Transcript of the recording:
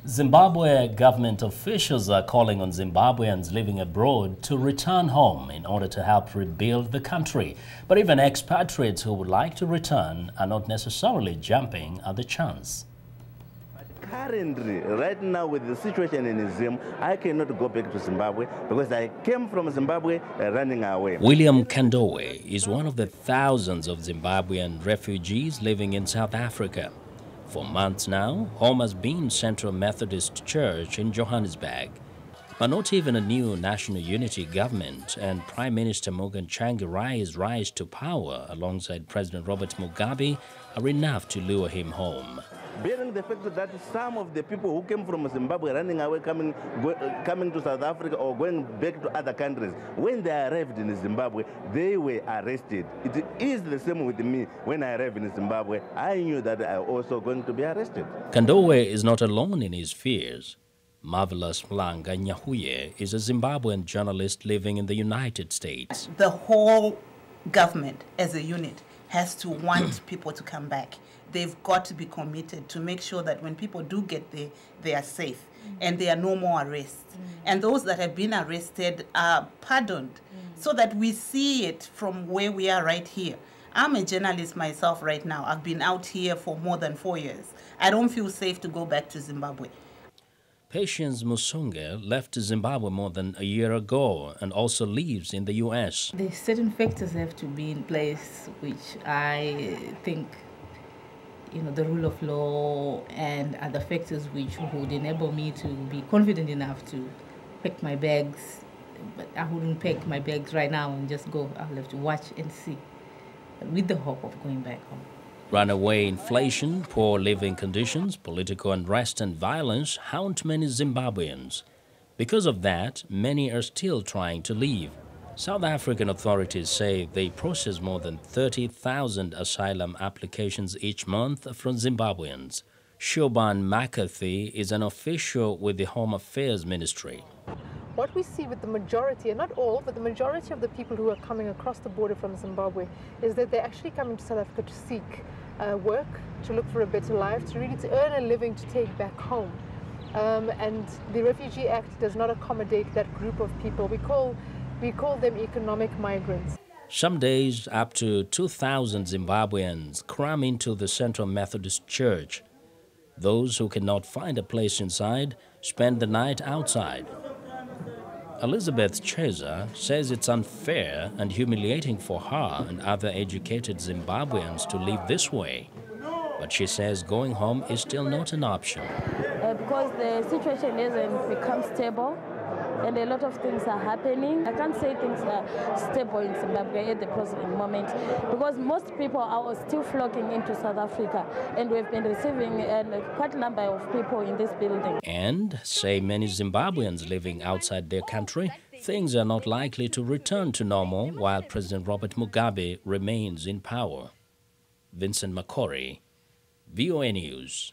Zimbabwe government officials are calling on Zimbabweans living abroad to return home in order to help rebuild the country. But even expatriates who would like to return are not necessarily jumping at the chance. Currently, right now with the situation in Zim, I cannot go back to Zimbabwe because I came from Zimbabwe running away. William Kandowe is one of the thousands of Zimbabwean refugees living in South Africa. For months now, home has been Central Methodist Church in Johannesburg. But not even a new national unity government and Prime Minister Morgan Tsvangirai's rise to power alongside President Robert Mugabe are enough to lure him home. Bearing the fact that some of the people who came from Zimbabwe running away, coming to South Africa or going back to other countries, when they arrived in Zimbabwe, they were arrested. It is the same with me. When I arrived in Zimbabwe, I knew that I was also going to be arrested. Kandowe is not alone in his fears. Marvelous Mlanga Nyahuye is a Zimbabwean journalist living in the United States. The whole government as a unit has to want people to come back. They've got to be committed to make sure that when people do get there, they are safe and there are no more arrests. And those that have been arrested are pardoned so that we see it from where we are right here. I'm a journalist myself right now. I've been out here for more than 4 years. I don't feel safe to go back to Zimbabwe. Patience Musunge left Zimbabwe more than a year ago and also lives in the U.S. There's certain factors have to be in place, which I think, the rule of law and other factors which would enable me to be confident enough to pack my bags. But I wouldn't pack my bags right now and just go. I'll have to watch and see, with the hope of going back home. Runaway inflation, poor living conditions, political unrest and violence haunt many Zimbabweans. Because of that, many are still trying to leave. South African authorities say they process more than 30,000 asylum applications each month from Zimbabweans. Shoban McCarthy is an official with the Home Affairs Ministry. What we see with the majority, and not all, but the majority of the people who are coming across the border from Zimbabwe is that they're actually coming to South Africa to seek work, to look for a better life, to earn a living to take back home. And the Refugee Act does not accommodate that group of people. We call them economic migrants. Some days, up to 2,000 Zimbabweans cram into the Central Methodist Church. Those who cannot find a place inside spend the night outside. Elizabeth Cheza says it's unfair and humiliating for her and other educated Zimbabweans to live this way. But she says going home is still not an option. Because the situation hasn't become stable and a lot of things are happening. I can't say things are stable in Zimbabwe at the present moment because most people are still flocking into South Africa and we've been receiving quite a number of people in this building. And, say many Zimbabweans living outside their country, things are not likely to return to normal while President Robert Mugabe remains in power. Vincent Makori, VOA News.